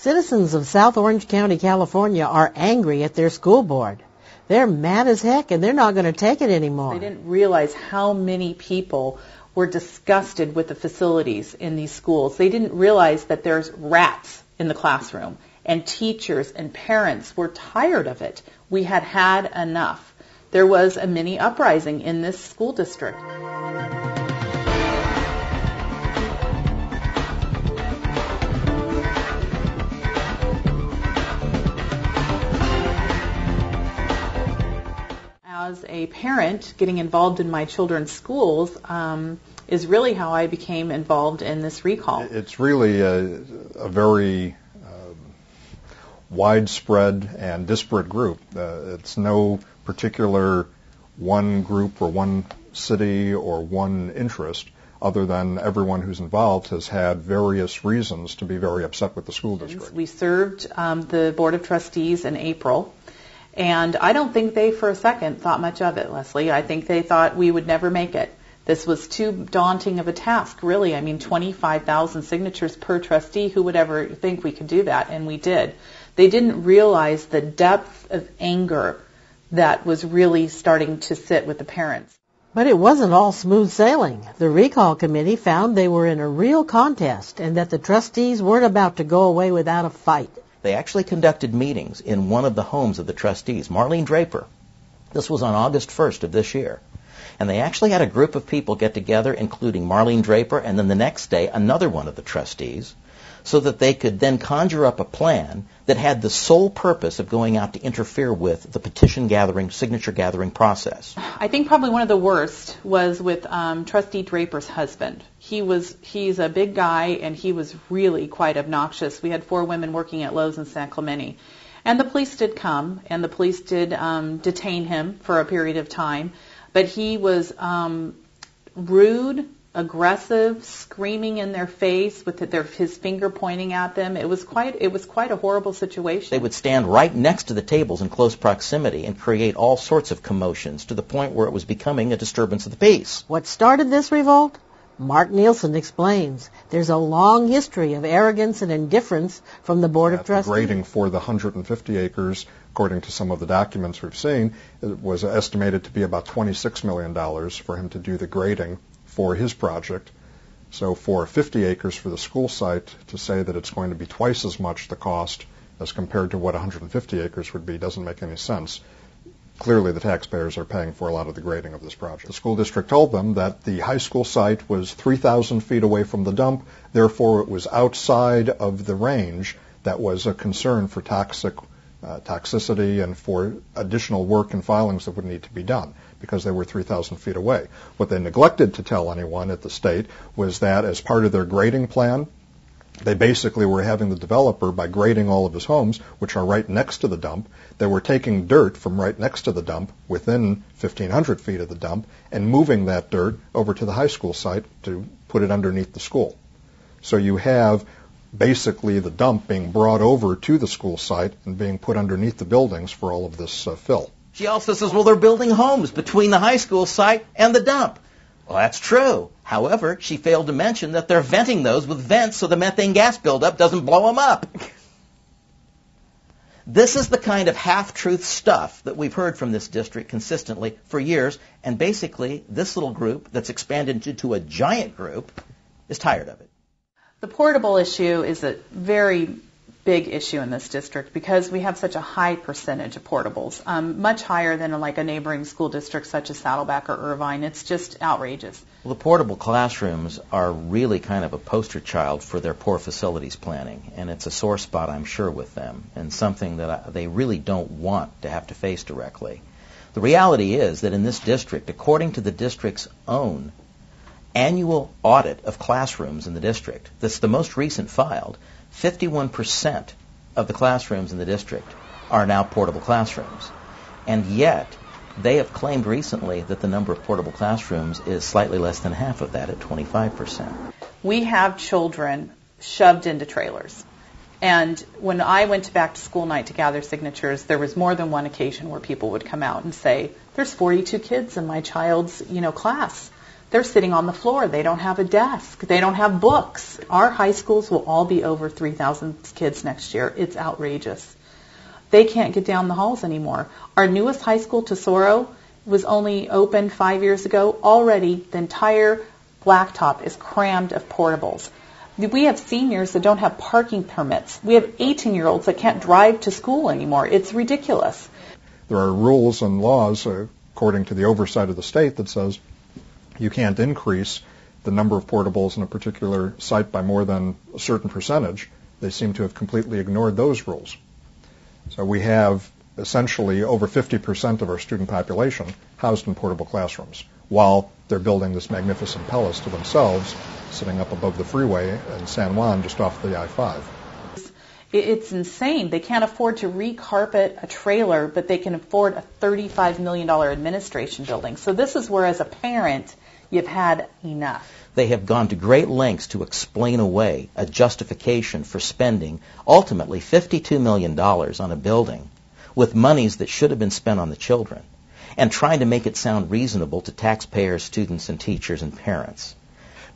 Citizens of South Orange County, California are angry at their school board. They're mad as heck, and they're not going to take it anymore. They didn't realize how many people were disgusted with the facilities in these schools. They didn't realize that there's rats in the classroom, and teachers and parents were tired of it. We had had enough. There was a mini-uprising in this school district. As a parent, getting involved in my children's schools is really how I became involved in this recall. It's really a very widespread and disparate group. It's no particular one group or one city or one interest, other than everyone who's involved has had various reasons to be very upset with the school district. We served the Board of Trustees in April. And I don't think they for a second thought much of it, Leslie. I think they thought we would never make it. This was too daunting of a task, really. I mean, 25,000 signatures per trustee. Who would ever think we could do that? And we did. They didn't realize the depth of anger that was really starting to sit with the parents. But it wasn't all smooth sailing. The recall committee found they were in a real contest and that the trustees weren't about to go away without a fight. They actually conducted meetings in one of the homes of the trustees, Marlene Draper. This was on August 1st of this year. And they actually had a group of people get together, including Marlene Draper, and then the next day another one of the trustees, so that they could then conjure up a plan that had the sole purpose of going out to interfere with the petition gathering, signature gathering process. I think probably one of the worst was with Trustee Draper's husband. He's a big guy, and he was really quite obnoxious. We had 4 women working at Lowe's in San Clemente. And the police did come, and the police did detain him for a period of time. But he was rude, aggressive, screaming in their face with his finger pointing at them. It was quite a horrible situation. They would stand right next to the tables in close proximity and create all sorts of commotions to the point where it was becoming a disturbance of the peace. What started this revolt? Mark Nielsen explains. There's a long history of arrogance and indifference from the Board of Trustees. The grading for the 150 acres, according to some of the documents we've seen, it was estimated to be about $26 million for him to do the grading for his project. So for 50 acres for the school site, to say that it's going to be twice as much the cost as compared to what 150 acres would be doesn't make any sense. Clearly the taxpayers are paying for a lot of the grading of this project. The school district told them that the high school site was 3,000 feet away from the dump, therefore it was outside of the range that was a concern for toxicity and for additional work and filings that would need to be done, because they were 3,000 feet away. What they neglected to tell anyone at the state was that as part of their grading plan, they basically were having the developer, by grading all of his homes, which are right next to the dump, they were taking dirt from right next to the dump, within 1,500 feet of the dump, and moving that dirt over to the high school site to put it underneath the school. So you have basically the dump being brought over to the school site and being put underneath the buildings for all of this fill. She also says, well, they're building homes between the high school site and the dump. Well, that's true. However, she failed to mention that they're venting those with vents so the methane gas buildup doesn't blow them up. This is the kind of half-truth stuff that we've heard from this district consistently for years, and basically this little group that's expanded into a giant group is tired of it. The portable issue is a very big issue in this district because we have such a high percentage of portables, much higher than like a neighboring school district such as Saddleback or Irvine. It's just outrageous. Well, the portable classrooms are really kind of a poster child for their poor facilities planning, and it's a sore spot, I'm sure, with them, and something that they really don't want to have to face directly. The reality is that in this district, according to the district's own annual audit of classrooms in the district, that's the most recent filed, 51% of the classrooms in the district are now portable classrooms. And yet, they have claimed recently that the number of portable classrooms is slightly less than half of that, at 25%. We have children shoved into trailers. And when I went to back to school night to gather signatures, there was more than one occasion where people would come out and say, there's 42 kids in my child's, class. They're sitting on the floor. They don't have a desk. They don't have books. Our high schools will all be over 3,000 kids next year. It's outrageous. They can't get down the halls anymore. Our newest high school, Tesoro, was only opened 5 years ago. Already, the entire blacktop is crammed of portables. We have seniors that don't have parking permits. We have 18-year-olds that can't drive to school anymore. It's ridiculous. There are rules and laws, according to the oversight of the state, that says you can't increase the number of portables in a particular site by more than a certain percentage. They seem to have completely ignored those rules. So we have essentially over 50% of our student population housed in portable classrooms, while they're building this magnificent palace to themselves, sitting up above the freeway in San Juan, just off the I-5. It's insane. They can't afford to recarpet a trailer, but they can afford a $35 million administration building. So this is where, as a parent, you've had enough. They have gone to great lengths to explain away a justification for spending ultimately $52 million on a building with monies that should have been spent on the children, and trying to make it sound reasonable to taxpayers, students, and teachers and parents.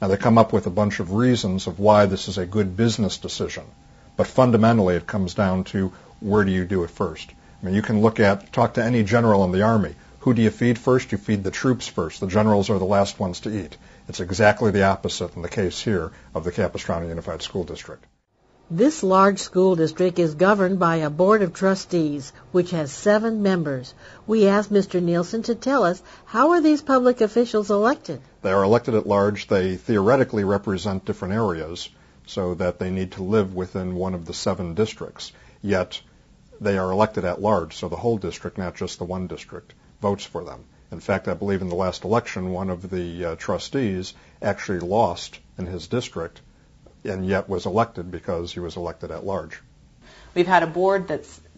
Now, they come up with a bunch of reasons of why this is a good business decision, but fundamentally it comes down to where do you do it first. I mean, you can talk to any general in the Army. Who do you feed first? You feed the troops first. The generals are the last ones to eat. It's exactly the opposite in the case here of the Capistrano Unified School District. This large school district is governed by a Board of Trustees, which has 7 members. We asked Mr. Nielsen to tell us, how are these public officials elected? They are elected at large. They theoretically represent different areas, so that they need to live within one of the 7 districts. Yet they are elected at large, so the whole district, not just the one district, votes for them. In fact, I believe in the last election, one of the trustees actually lost in his district, and yet was elected because he was elected at large. We've had a board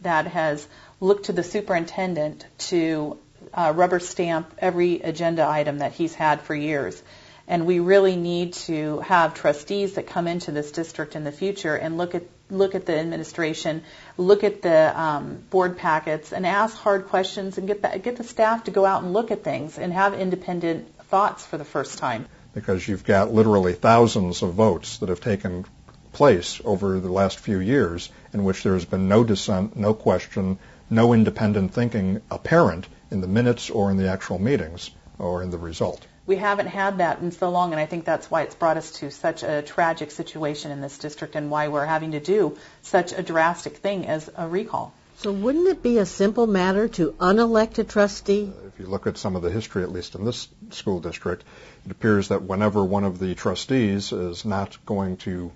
that has looked to the superintendent to rubber stamp every agenda item that he's had for years. And we really need to have trustees that come into this district in the future and look at the administration, look at the board packets, and ask hard questions, and get the staff to go out and look at things and have independent thoughts for the first time. Because you've got literally thousands of votes that have taken place over the last few years in which there has been no dissent, no question, no independent thinking apparent in the minutes or in the actual meetings or in the result. We haven't had that in so long, and I think that's why it's brought us to such a tragic situation in this district and why we're having to do such a drastic thing as a recall. So wouldn't it be a simple matter to unelect a trustee? If you look at some of the history, at least in this school district, it appears that whenever one of the trustees is not going to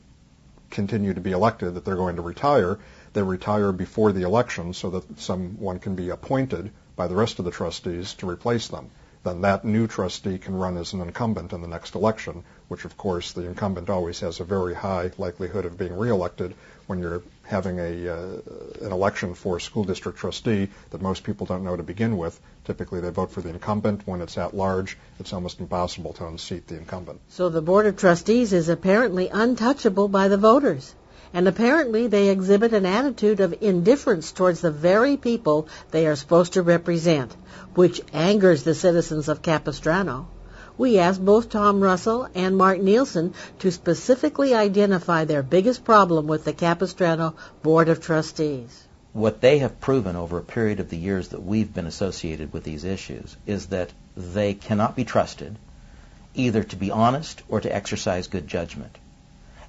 continue to be elected, that they're going to retire, they retire before the election so that someone can be appointed by the rest of the trustees to replace them. Then that new trustee can run as an incumbent in the next election, which of course the incumbent always has a very high likelihood of being reelected when you're having an election for a school district trustee that most people don't know to begin with. Typically they vote for the incumbent. When it's at large, it's almost impossible to unseat the incumbent. So the Board of Trustees is apparently untouchable by the voters. And apparently they exhibit an attitude of indifference towards the very people they are supposed to represent, which angers the citizens of Capistrano. We asked both Tom Russell and Mark Nielsen to specifically identify their biggest problem with the Capistrano Board of Trustees. What they have proven over a period of the years that we've been associated with these issues is that they cannot be trusted either to be honest or to exercise good judgment.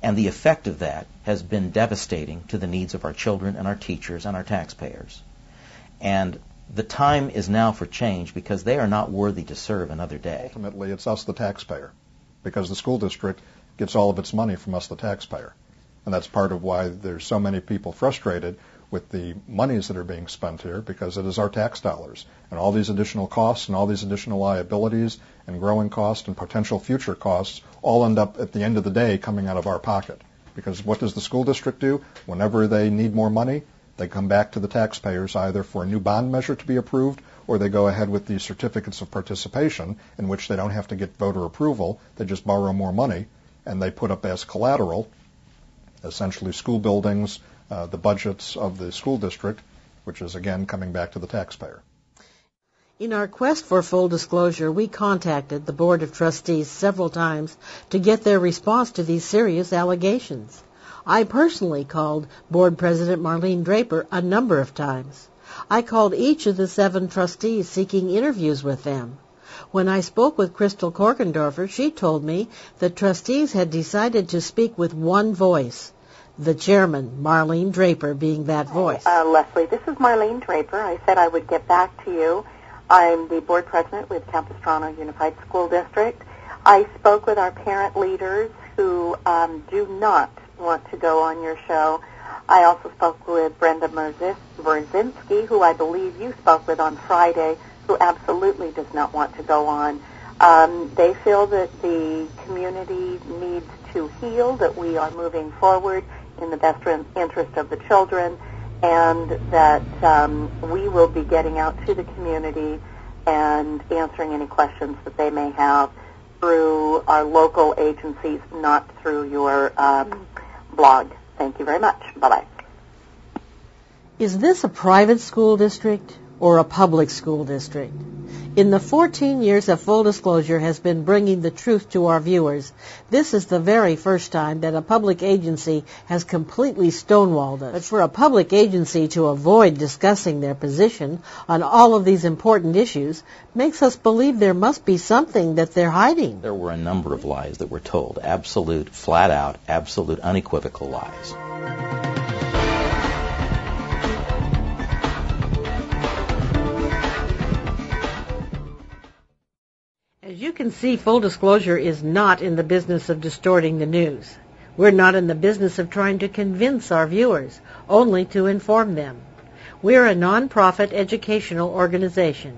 And the effect of that has been devastating to the needs of our children and our teachers and our taxpayers. And the time is now for change because they are not worthy to serve another day. Ultimately, it's us, the taxpayer, because the school district gets all of its money from us, the taxpayer. And that's part of why there's so many people frustrated with the monies that are being spent here, because it is our tax dollars. And all these additional costs and all these additional liabilities and growing costs and potential future costs all end up at the end of the day coming out of our pocket. Because what does the school district do? Whenever they need more money, they come back to the taxpayers either for a new bond measure to be approved, or they go ahead with these certificates of participation in which they don't have to get voter approval. They just borrow more money, and they put up as collateral essentially school buildings, the budgets of the school district, which is again coming back to the taxpayer. In our quest for full disclosure, we contacted the Board of Trustees several times to get their response to these serious allegations. I personally called Board President Marlene Draper a number of times. I called each of the 7 trustees seeking interviews with them. When I spoke with Crystal Korkendorfer, she told me that trustees had decided to speak with one voice, the chairman, Marlene Draper, being that voice. Leslie, this is Marlene Draper. I said I would get back to you. I'm the board president with Capistrano Unified School District. I spoke with our parent leaders who do not want to go on your show. I also spoke with Brenda Merzinski, who I believe you spoke with on Friday, who absolutely does not want to go on. They feel that the community needs to heal, that we are moving forward in the best interest of the children, and that we will be getting out to the community and answering any questions that they may have through our local agencies, not through your blog. Thank you very much. Bye-bye. Is this a private school district or a public school district? In the 14 years of full disclosure has been bringing the truth to our viewers, this is the very first time that a public agency has completely stonewalled us. But for a public agency to avoid discussing their position on all of these important issues makes us believe there must be something that they're hiding. There were a number of lies that were told, absolute, flat-out, absolute, unequivocal lies. As you can see, full disclosure is not in the business of distorting the news. We're not in the business of trying to convince our viewers, only to inform them. We're a nonprofit educational organization.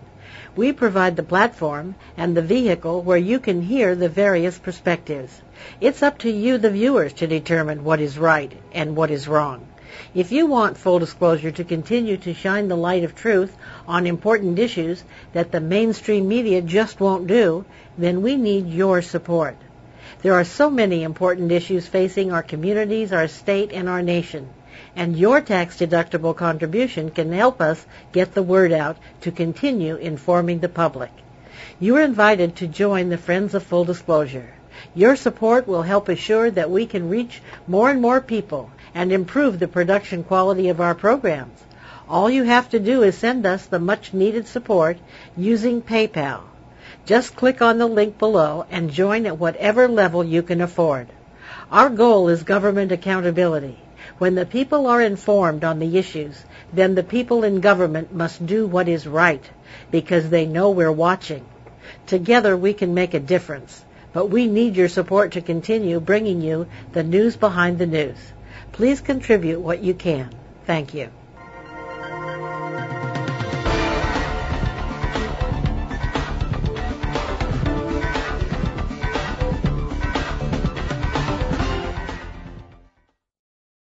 We provide the platform and the vehicle where you can hear the various perspectives. It's up to you, the viewers, to determine what is right and what is wrong. If you want full disclosure to continue to shine the light of truth on important issues that the mainstream media just won't do, then we need your support. There are so many important issues facing our communities, our state, and our nation, and your tax-deductible contribution can help us get the word out to continue informing the public. You are invited to join the Friends of Full Disclosure. Your support will help assure that we can reach more and more people and improve the production quality of our programs. All you have to do is send us the much-needed support using PayPal. Just click on the link below and join at whatever level you can afford. Our goal is government accountability. When the people are informed on the issues, then the people in government must do what is right, because they know we're watching. Together we can make a difference, but we need your support to continue bringing you the news behind the news. Please contribute what you can. Thank you.